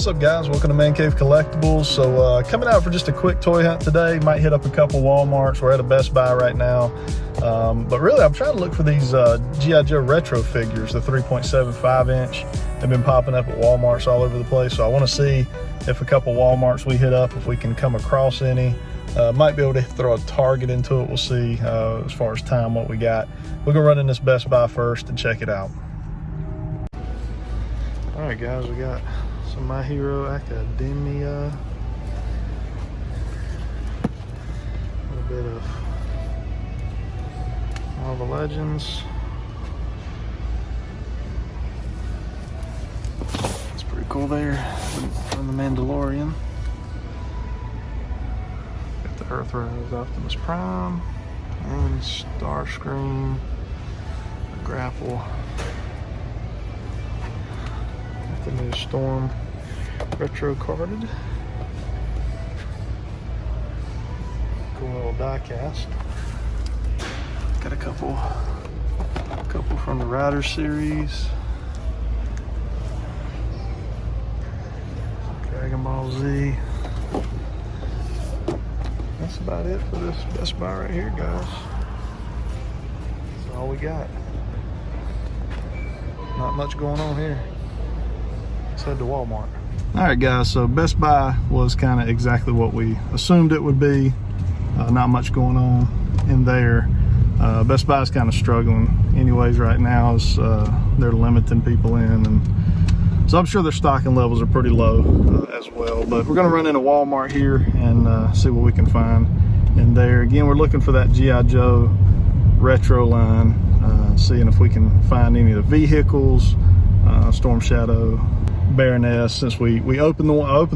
up, guys? Welcome to Man Cave Collectibles. So coming out for just a quick toy hunt today. Might hit up a couple Walmarts. We're at a Best Buy right now, but really I'm trying to look for these G.I. Joe retro figures, the 3.75 inch. They've been popping up at Walmarts all over the place, so I want to see if a couple Walmarts we hit up, if we can come across any. Might be able to throw a target into it. We'll see as far as time what we got. We're gonna run in this Best Buy first and check it out. All right, guys, we got some My Hero Academia. A little bit of Marvel Legends. That's pretty cool there from the Mandalorian. Got the Earthrise Optimus Prime and Starscream, Grapple. The new Storm retro carded. Cool little die cast. Got a couple from the Rider series. Dragon Ball Z. That's about it for this Best Buy right here, guys. That's all we got. Not much going on here. Let's head to Walmart. All right, guys, so Best Buy was kind of exactly what we assumed it would be. Not much going on in there. Best Buy is kind of struggling anyways right now, as they're limiting people in, and so I'm sure their stocking levels are pretty low as well. But we're gonna run into Walmart here and see what we can find in there. Again, we're looking for that G.I. Joe retro line, seeing if we can find any of the vehicles, Storm Shadow, Baroness. Since we opened the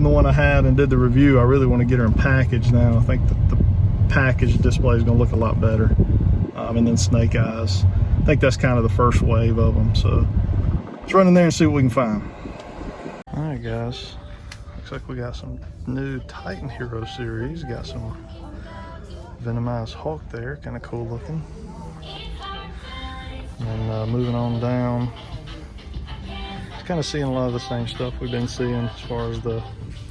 one I had and did the review, I really want to get her in package now. I think that the package display is going to look a lot better. And then Snake Eyes. I think that's kind of the first wave of them. So let's run in there and see what we can find. All right, guys. Looks like we got some new Titan Hero series. Got some Venomized Hulk there, kind of cool looking. And moving on down. Kind of seeing a lot of the same stuff we've been seeing as far as the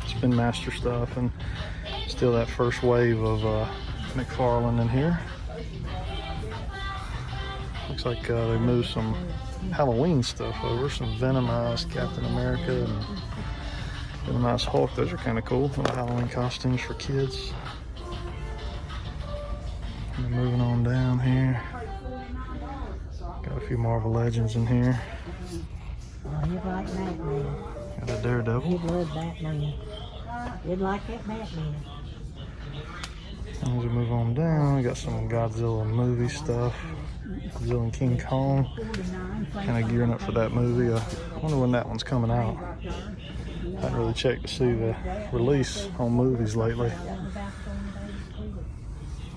Spin Master stuff, and still that first wave of McFarlane in here. Looks like they moved some Halloween stuff over, some Venomized Captain America and Venomized Hulk. Those are kind of cool, little Halloween costumes for kids. And then moving on down here, got a few Marvel Legends in here. Oh, you'd like Batman. Got a Daredevil. You'd love Batman. You'd like that Batman. As we move on down, we got some Godzilla movie stuff. Godzilla and King Kong. Kind of gearing up for that movie. I wonder when that one's coming out. I haven't really checked to see the release on movies lately.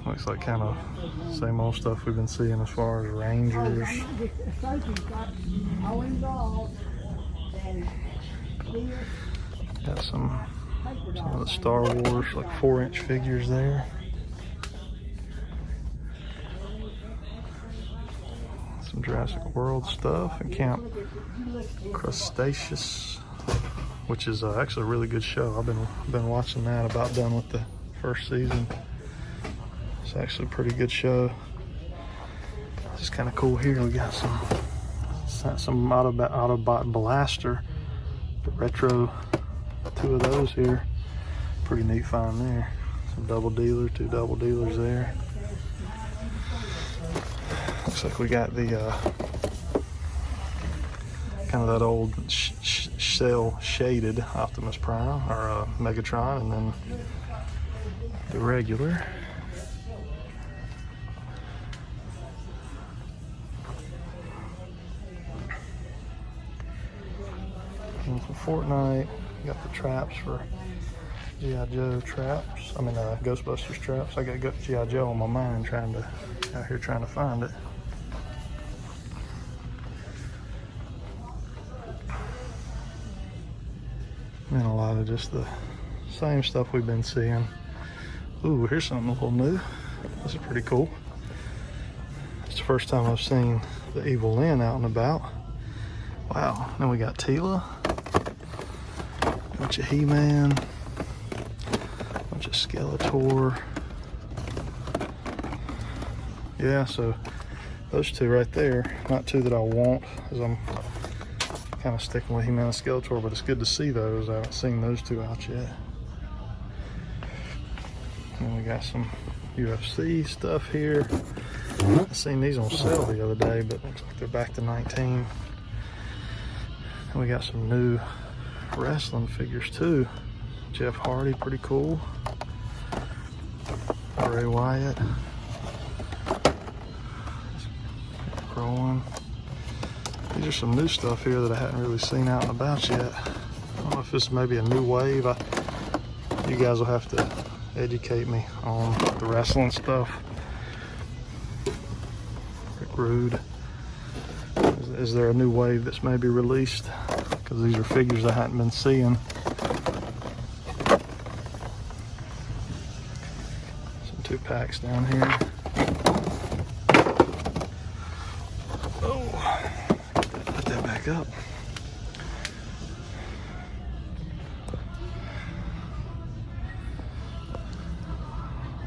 Looks like kind of same old stuff we've been seeing as far as Rangers. Got some of the Star Wars, like 4-inch figures there. Some Jurassic World stuff and Camp Crustaceous, which is actually a really good show. I've been watching that, about done with the first season. It's actually a pretty good show. It's kind of cool here. We got some Autobot Blaster, the retro, 2 of those here. Pretty neat find there. Some double dealer, 2 double dealers there. Looks like we got the kind of that old cell shaded Optimus Prime or Megatron, and then the regular. And for Fortnite, got the traps for G.I. Joe traps. I mean, Ghostbusters traps. I got G.I. Joe on my mind, out here trying to find it. And a lot of just the same stuff we've been seeing. Ooh, here's something a little new. This is pretty cool. It's the first time I've seen the Evil Lyn out and about. Wow, then we got Tila. bunch of He-Man, bunch of Skeletor. Yeah, so those two right there, not two that I want, because I'm kind of sticking with He-Man and Skeletor, but it's good to see those. I haven't seen those two out yet. And we got some UFC stuff here. I seen these on sale the other day, but looks like they're back to 19. And we got some new wrestling figures too. Jeff Hardy, pretty cool. Bray Wyatt. Growing. These are some new stuff here that I hadn't really seen out and about yet. I don't know if this may be a new wave. You guys will have to educate me on the wrestling stuff. Rick Rude. Is there a new wave that's maybe released? Because these are figures I hadn't been seeing. Some 2-packs down here. Oh, put that back up.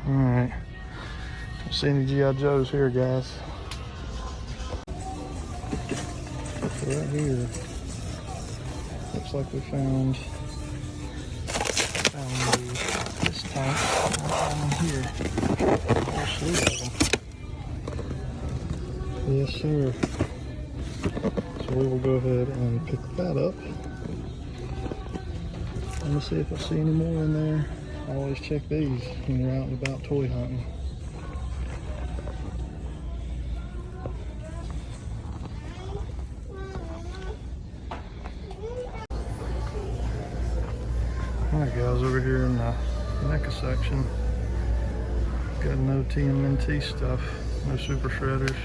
All right. Don't see any G.I. Joes here, guys. Right here, looks like we found this tank right here. A whole slew of them. Yes, sir. So we will go ahead and pick that up. Let me see if I see any more in there. I always check these when we're out and about toy hunting. Alright guys, over here in the Neca section, got no TMNT stuff, no super shredders.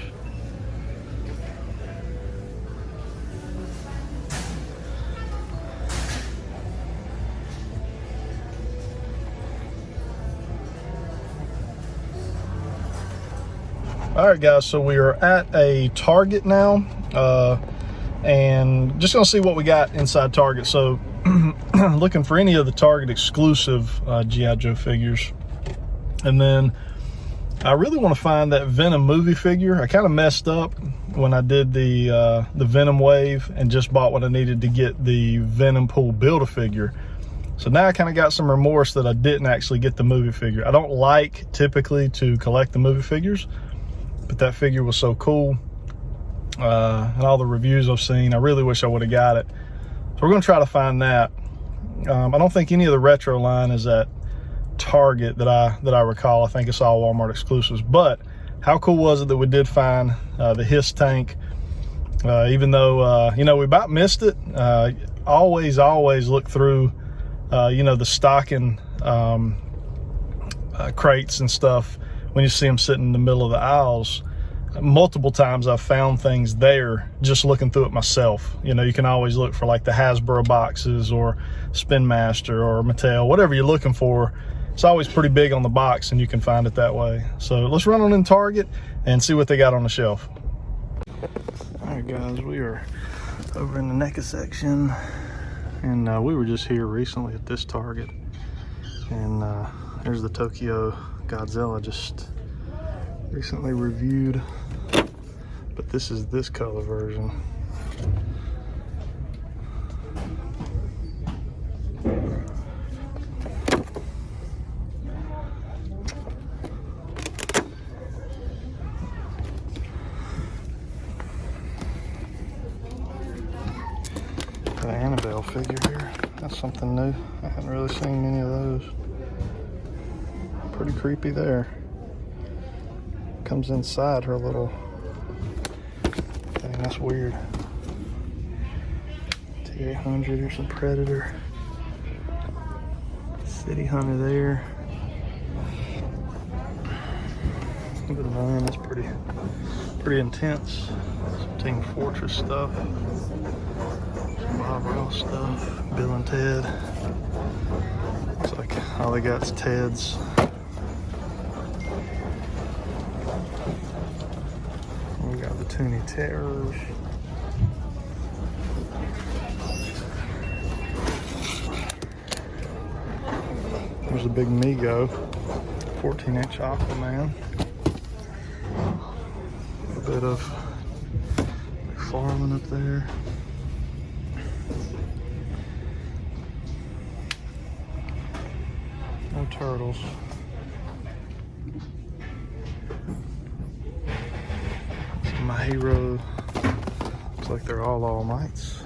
Alright guys, so we are at a Target now, and just gonna see what we got inside Target. So looking for any of the Target exclusive G.I. Joe figures. And then I really want to find that Venom movie figure. I kind of messed up when I did the Venom wave and just bought what I needed to get the Venompool Build-A-Figure. So now I kind of got some remorse that I didn't actually get the movie figure. I don't like typically to collect the movie figures, but that figure was so cool. And all the reviews I've seen, I really wish I would have got it. So we're going to try to find that. I don't think any of the retro line is at Target that I recall. I think it's all Walmart exclusives. But how cool was it that we did find the Hiss tank? Even though you know, we about missed it. Always look through you know, the stocking crates and stuff when you see them sitting in the middle of the aisles. Multiple times I've found things there just looking through it myself. You know, you can always look for like the Hasbro boxes or Spin Master or Mattel, whatever you're looking for. It's always pretty big on the box and you can find it that way. So let's run on in Target and see what they got on the shelf. All right guys, we are over in the NECA section, and we were just here recently at this Target, and there's the Tokyo Godzilla just recently reviewed, but this is this color version. Got an Annabelle figure here. That's something new. I haven't really seen many of those. Pretty creepy there. Comes inside her little thing. That's weird. T-800 or some Predator. City Hunter there. Look at the man, that's pretty intense. Some Team Fortress stuff. Some Bob Ross stuff. Bill and Ted. Looks like all they got is Ted's. We got the Toonie Terrors. big Mego, 14-inch Aquaman. A bit of McFarlane up there. No turtles. So my hero, looks like they're all mites.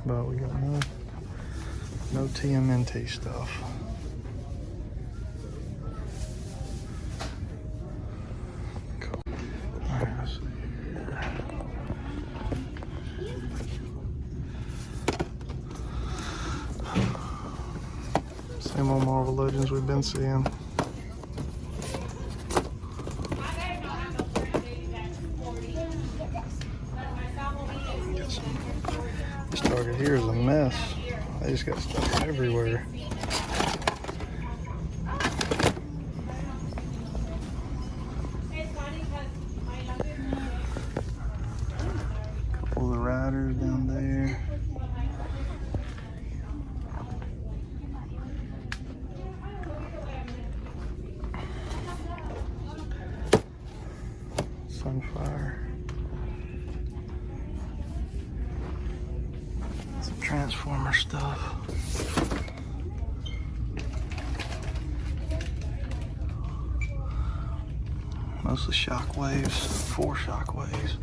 But we got no TMNT stuff. Cool. All right, let's see here. Same old Marvel Legends we've been seeing. This Target here is a mess. They just got stuff everywhere. Couple of the riders down there. Sunfire. Some Transformer stuff. Mostly Shockwaves, 4 Shockwaves.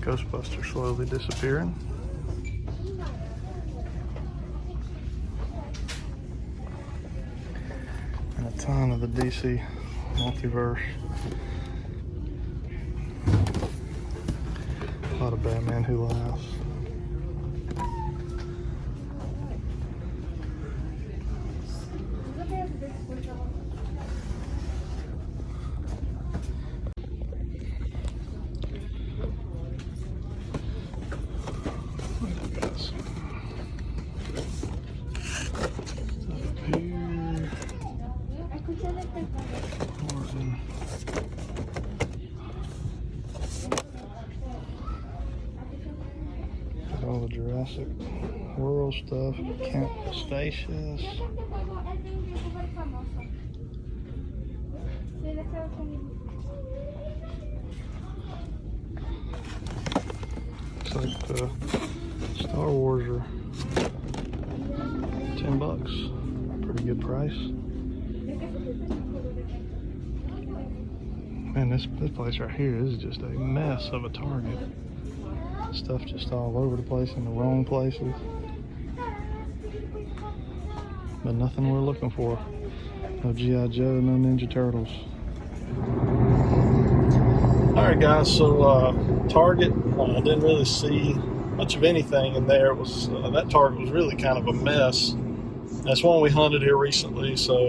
Ghostbuster slowly disappearing. And a ton of the DC multiverse. A lot of Batman Who Laughs. All the Jurassic World stuff, Camp Stasis. Looks like the Star Wars are $10. Pretty good price. Man, this place right here is just a mess of a Target. Stuff just all over the place in the wrong places. But nothing we're looking for. No G.I. Joe, no Ninja Turtles. Alright guys, so Target, I didn't really see much of anything in there. It was that Target was really kind of a mess. That's one we hunted here recently, so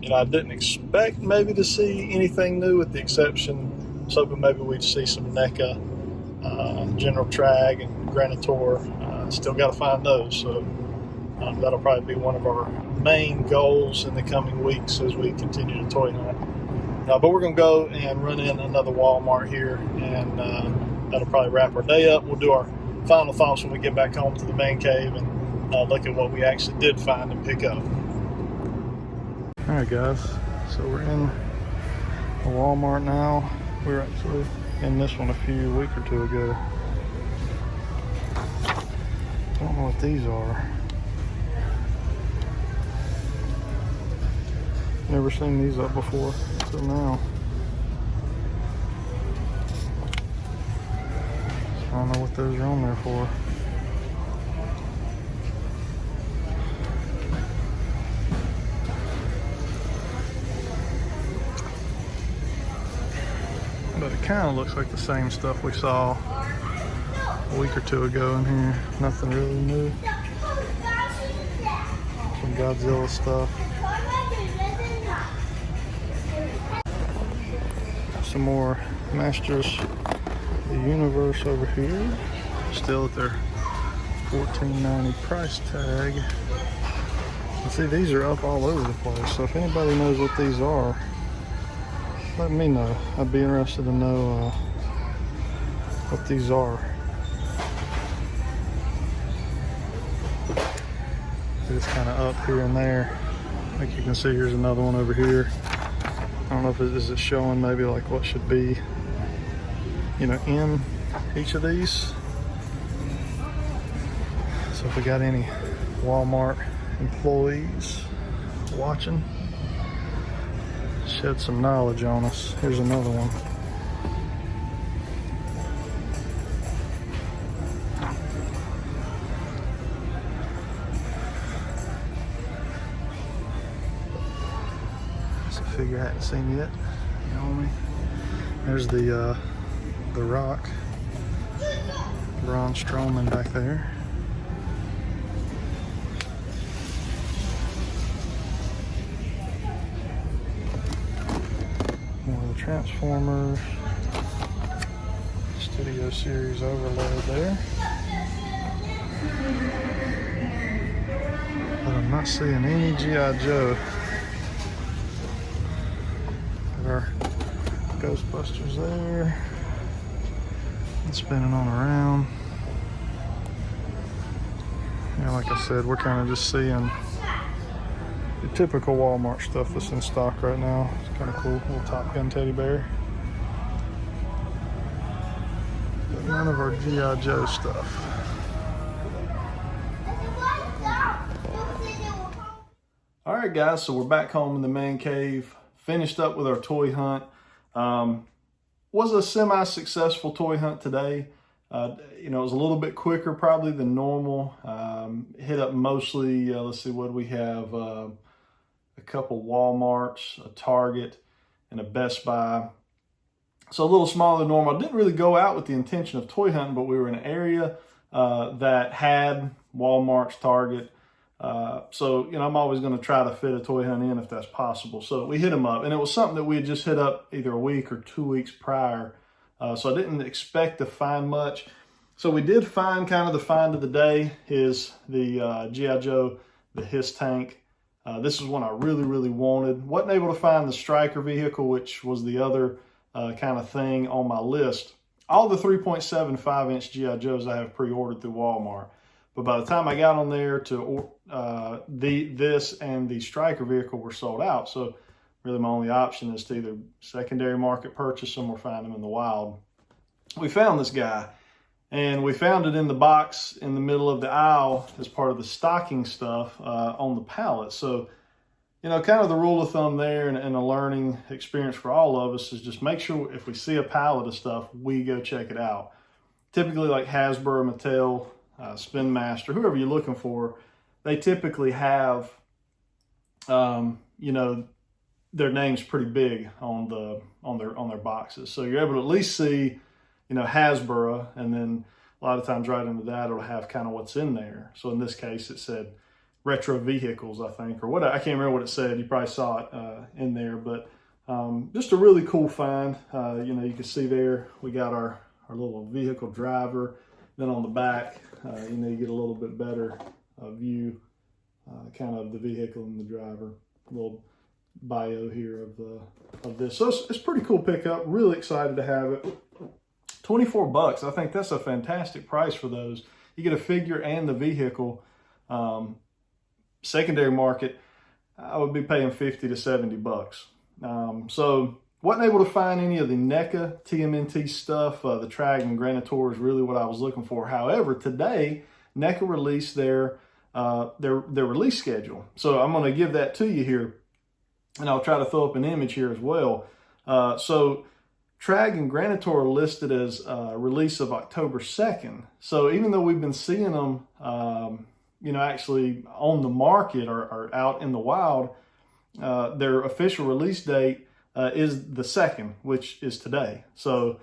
you know, I didn't expect maybe to see anything new, with the exception, I was hoping maybe we'd see some Neca, General Traag, and Granitor. Still got to find those, so that'll probably be one of our main goals in the coming weeks as we continue to toy hunt. But we're going to go and run in another Walmart here, and that'll probably wrap our day up. We'll do our final thoughts when we get back home to the man cave and look at what we actually did find and pick up. Alright guys, so we're in a Walmart now. We were actually in this one a week or two ago. I don't know what these are. Never seen these up before until now. So I don't know what those are on there for. But it kind of looks like the same stuff we saw a week or two ago in here. Nothing really new. Some Godzilla stuff. Some more Masters of the Universe over here. Still at their $14.90 price tag. And see, these are up all over the place. So if anybody knows what these are, let me know. I'd be interested to know what these are. It's kind of up here and there. Like you can see, here's another one over here. I don't know if is it showing maybe like what should be, you know, in each of these. So if we got any Walmart employees watching, shed some knowledge on us. Here's another one. It's a figure I hadn't seen yet. You know me. There's the Rock, Braun Strowman back there. More of the Transformers, Studio Series overload there. But I'm not seeing any G.I. Joe. Got our Ghostbusters there. And spinning on around. Yeah, like I said, we're kind of just seeing the typical Walmart stuff that's in stock right now. It's kind of cool, little Top Gun teddy bear. But none of our G.I. Joe stuff. All right, guys, so we're back home in the man cave. Finished up with our toy hunt. Was a semi-successful toy hunt today. You know, it was a little bit quicker probably than normal. Hit up mostly, let's see, what do we have? A couple Walmarts, a Target, and a Best Buy. So a little smaller than normal. I didn't really go out with the intention of toy hunting, but we were in an area that had Walmart's, Target. So, you know, I'm always going to try to fit a toy hunt in if that's possible. So we hit them up, and it was something that we had just hit up either a week or 2 weeks prior. So I didn't expect to find much. So we did find kind of the find of the day is the G.I. Joe, the Hiss tank. This is one I really, really wanted. Wasn't able to find the Striker vehicle, which was the other kind of thing on my list. All the 3.75-inch G.I. Joes I have pre-ordered through Walmart. But by the time I got on there to this and the Striker vehicle were sold out. So really my only option is to either secondary market purchase them or find them in the wild. We found this guy, and we found it in the box in the middle of the aisle as part of the stocking stuff on the pallet. So, you know, kind of the rule of thumb there and a learning experience for all of us is just make sure if we see a pallet of stuff, we go check it out. Typically like Hasbro, Mattel, Spin Master, whoever you're looking for, they typically have, you know, their name's pretty big on their boxes. So you're able to at least see, you know, Hasbro, and then a lot of times right under that it'll have kind of what's in there. So in this case it said retro vehicles, I think, or what, I can't remember what it said. You probably saw it in there, but just a really cool find. You know, you can see there we got our little vehicle driver. Then on the back, you know, you get a little bit better view kind of the vehicle and the driver. A little bio here of this. So it's pretty cool pickup. Really excited to have it. $24. I think that's a fantastic price for those. You get a figure and the vehicle. Secondary market, I would be paying $50 to $70. So wasn't able to find any of the Neca TMNT stuff. The Traag and Granitor is really what I was looking for. However, today Neca released their release schedule. So I'm going to give that to you here, and I'll try to throw up an image here as well. So Traag and Granitor are listed as release of October 2nd. So even though we've been seeing them, you know, actually on the market or out in the wild, their official release date is the 2nd, which is today. So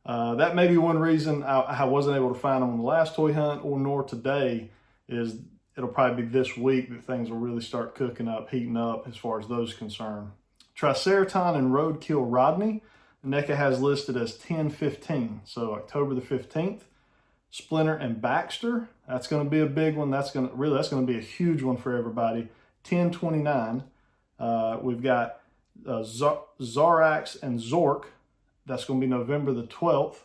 that may be one reason I wasn't able to find them on the last toy hunt, or nor today, is it'll probably be this week that things will really start cooking up, heating up as far as those concerned. Triceraton and Roadkill Rodney, NECA has listed as 10/15, so October the 15th. Splinter and Baxter, that's going to be a big one. That's going to be a huge one for everybody. 10/29. We've got Zarax and Zork. That's going to be November the 12th.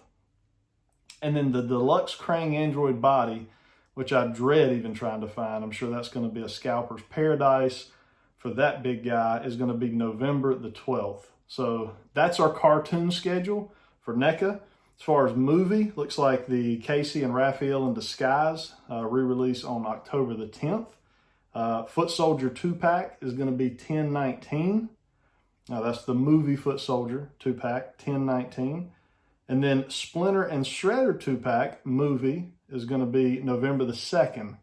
And then the deluxe Krang Android body, which I dread even trying to find. I'm sure that's going to be a scalper's paradise for that big guy, is going to be November the 12th. So that's our cartoon schedule for NECA. As far as movie, looks like the Casey and Raphael in Disguise re-release on October the 10th. Foot Soldier 2-pack is going to be 10/19. Now that's the movie Foot Soldier 2-pack, 10/19. And then Splinter and Shredder 2-pack movie is going to be November the 2nd.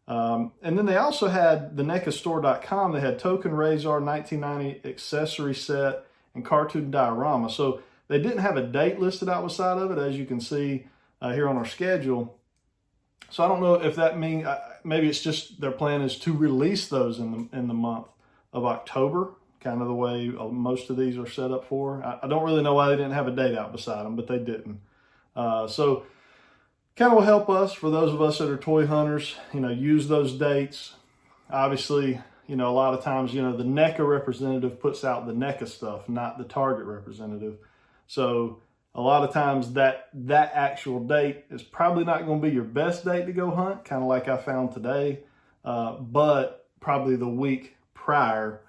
And then they also had the NECAstore.com. They had Token Razor 1990 accessory set and cartoon diorama. So they didn't have a date listed out beside of it, as you can see here on our schedule. So I don't know if that means, maybe it's just their plan is to release those in the month of October, kind of the way most of these are set up for. I don't really know why they didn't have a date out beside them, but they didn't. So kind of will help us, for those of us that are toy hunters, use those dates. Obviously, a lot of times, the NECA representative puts out the NECA stuff, not the Target representative. So a lot of times that actual date is probably not going to be your best date to go hunt, kind of like I found today, but probably the week prior,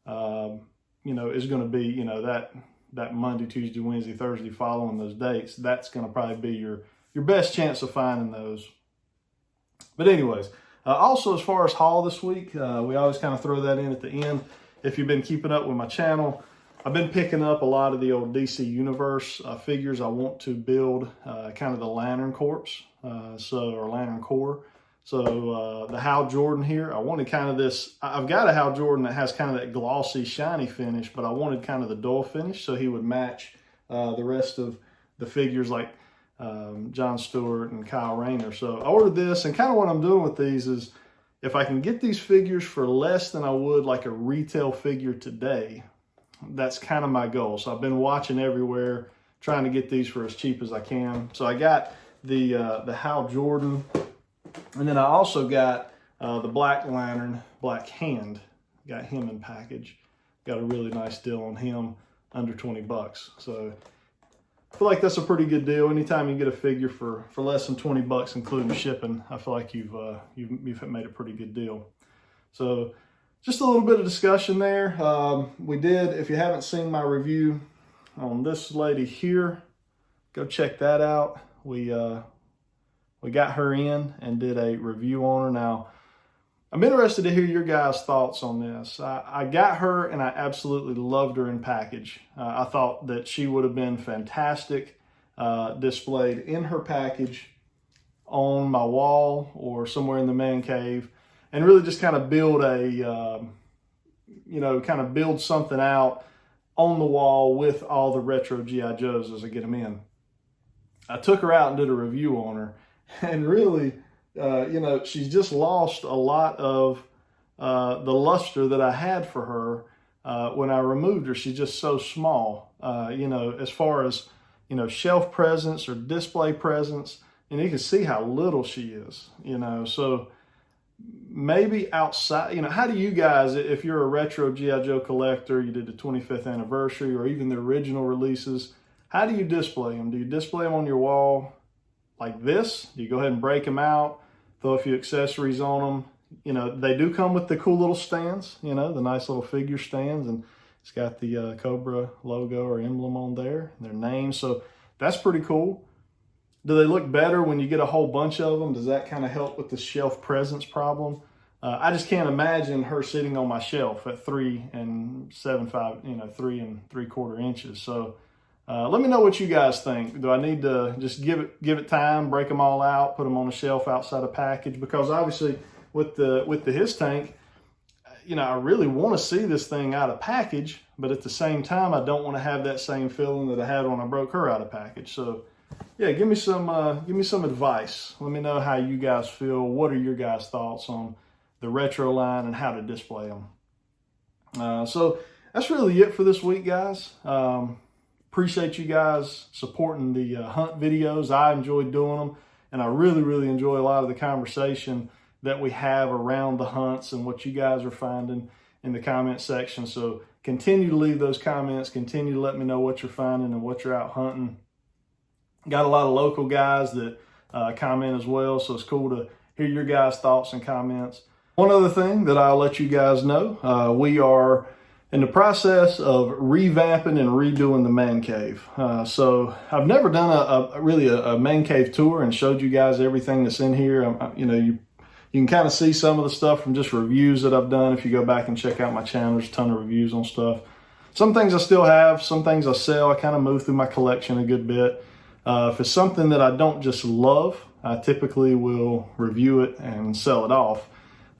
is going to be, that Monday, Tuesday, Wednesday, Thursday following those dates. That's going to probably be your best chance of finding those. But anyways, also as far as haul this week, we always kind of throw that in at the end. If you've been keeping up with my channel, I've been picking up a lot of the old DC Universe figures. I want to build kind of the Lantern Corps, or Lantern Corps. So the Hal Jordan here, I wanted kind of this, I've got a Hal Jordan that has kind of that glossy, shiny finish, but I wanted kind of the dull finish so he would match the rest of the figures like John Stewart and Kyle Rayner. So I ordered this, and kind of what I'm doing with these is if I can get these figures for less than I would like a retail figure today, that's kind of my goal. So I've been watching everywhere, trying to get these for as cheap as I can. So I got the Hal Jordan, and then I also got the Black Lantern, Black Hand. Got him in package. Got a really nice deal on him, under 20 bucks. So I feel like that's a pretty good deal. Anytime you get a figure for less than 20 bucks, including shipping, I feel like you've made a pretty good deal. So just a little bit of discussion there. We did, if you haven't seen my review on this lady here, go check that out. We got her in and did a review on her. Now, I'm interested to hear your guys' thoughts on this. I got her and I absolutely loved her in package. I thought that she would have been fantastic displayed in her package on my wall or somewhere in the man cave, and really just kind of build build something out on the wall with all the retro G.I. Joes as I get them in. I took her out and did a review on her, and really, she's just lost a lot of the luster that I had for her when I removed her. She's just so small, as far as, shelf presence or display presence, and you can see how little she is, so maybe outside, how do you guys, if you're a retro G.I. Joe collector, you did the 25th anniversary or even the original releases, how do you display them? Do you display them on your wall like this? Do you go ahead and break them out, throw a few accessories on them? They do come with the cool little stands, the nice little figure stands, and it's got the Cobra logo or emblem on there, their name, so that's pretty cool. Do they look better when you get a whole bunch of them? Does that kind of help with the shelf presence problem? I just can't imagine her sitting on my shelf at 3 7/5, 3 3/4 inches. So let me know what you guys think. Do I need to just give it time, break them all out, put them on a shelf outside a package? Because obviously with the His Tank, I really want to see this thing out of package, but at the same time, I don't want to have that same feeling that I had when I broke her out of package. So yeah, give me some advice. Let me know how you guys feel. What are your guys' thoughts on the retro line and how to display them? So that's really it for this week, guys. Appreciate you guys supporting the hunt videos. I enjoy doing them, and I really, really enjoy a lot of the conversation that we have around the hunts and what you guys are finding in the comment section. So continue to leave those comments. Continue to let me know what you're finding and what you're out hunting. Got a lot of local guys that comment as well, so it's cool to hear your guys' thoughts and comments. One other thing that I'll let you guys know, we are in the process of revamping and redoing the man cave. So I've never done really a man cave tour and showed you guys everything that's in here. You can kind of see some of the stuff from just reviews that I've done. If you go back and check out my channel, there's a ton of reviews on stuff. Some things I still have, some things I sell. I kind of move through my collection a good bit. If it's something that I don't just love, I typically will review it and sell it off.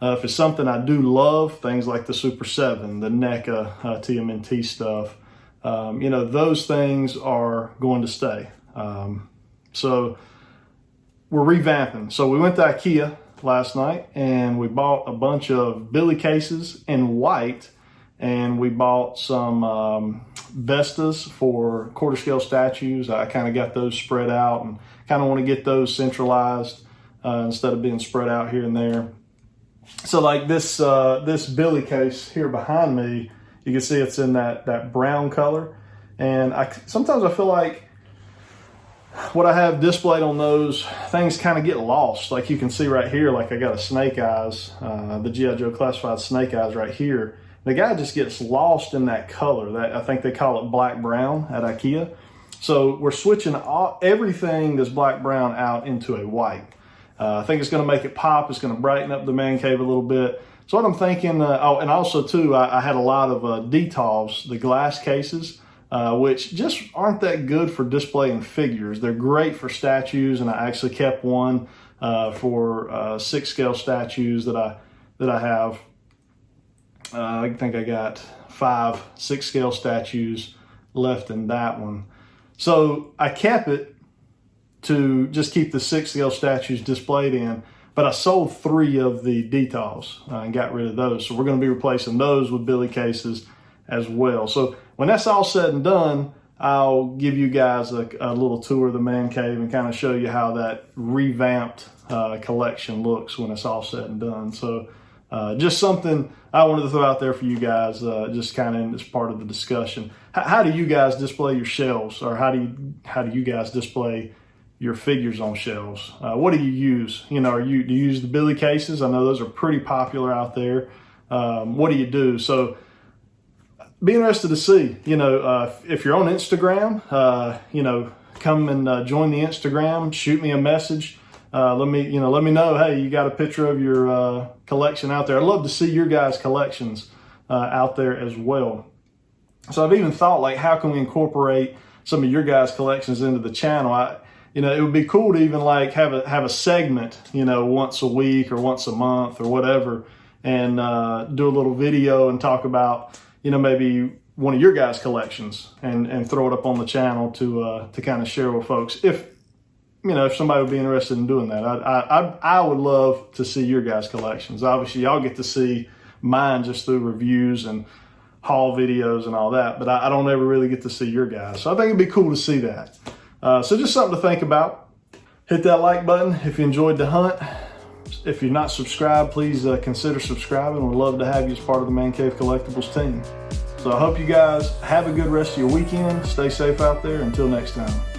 If it's something I do love, things like the Super 7, the Neca, TMNT stuff, those things are going to stay. So we're revamping. So we went to IKEA last night and we bought a bunch of Billy cases in white, and we bought some Vestas for quarter scale statues. I kind of got those spread out and kind of want to get those centralized instead of being spread out here and there. So like this Billy case here behind me, you can see it's in that brown color. And sometimes I feel like what I have displayed on those things kind of get lost. Like you can see right here, like I got a Snake Eyes, the G.I. Joe Classified Snake Eyes right here. The guy just gets lost in that color. That I think they call it black brown at IKEA. So we're switching everything that's black brown out into a white. I think it's going to make it pop. It's going to brighten up the man cave a little bit. So what I'm thinking, and also too, I had a lot of Detolfs, the glass cases, which just aren't that good for displaying figures. They're great for statues, and I actually kept one for 6 scale statues that I have. I think I got 5 6 scale statues left in that one. So I kept it to just keep the 6 scale statues displayed in, but I sold 3 of the Detolfs and got rid of those. So we're going to be replacing those with Billy cases as well. So when that's all said and done, I'll give you guys a little tour of the man cave and kind of show you how that revamped collection looks when it's all said and done. So just something I wanted to throw out there for you guys, just kind of as part of the discussion. How do you guys display your shelves, or how do you guys display your figures on shelves? What do you use? Do you use the Billy cases? I know those are pretty popular out there. What do you do? So be interested to see, if you're on Instagram, come and join the Instagram, shoot me a message. Let me know, hey, you got a picture of your collection out there. I'd love to see your guys' collections out there as well. So I've even thought, like, how can we incorporate some of your guys' collections into the channel? It would be cool to even like have a segment, once a week or once a month or whatever, and do a little video and talk about, maybe one of your guys' collections and throw it up on the channel to kind of share with folks. If somebody would be interested in doing that, I would love to see your guys' collections. Obviously, y'all get to see mine just through reviews and haul videos and all that, but I don't ever really get to see your guys. So I think it'd be cool to see that. So just something to think about. Hit that like button if you enjoyed the hunt. If you're not subscribed, please consider subscribing. We'd love to have you as part of the Man Cave Collectibles team. So I hope you guys have a good rest of your weekend. Stay safe out there. Until next time.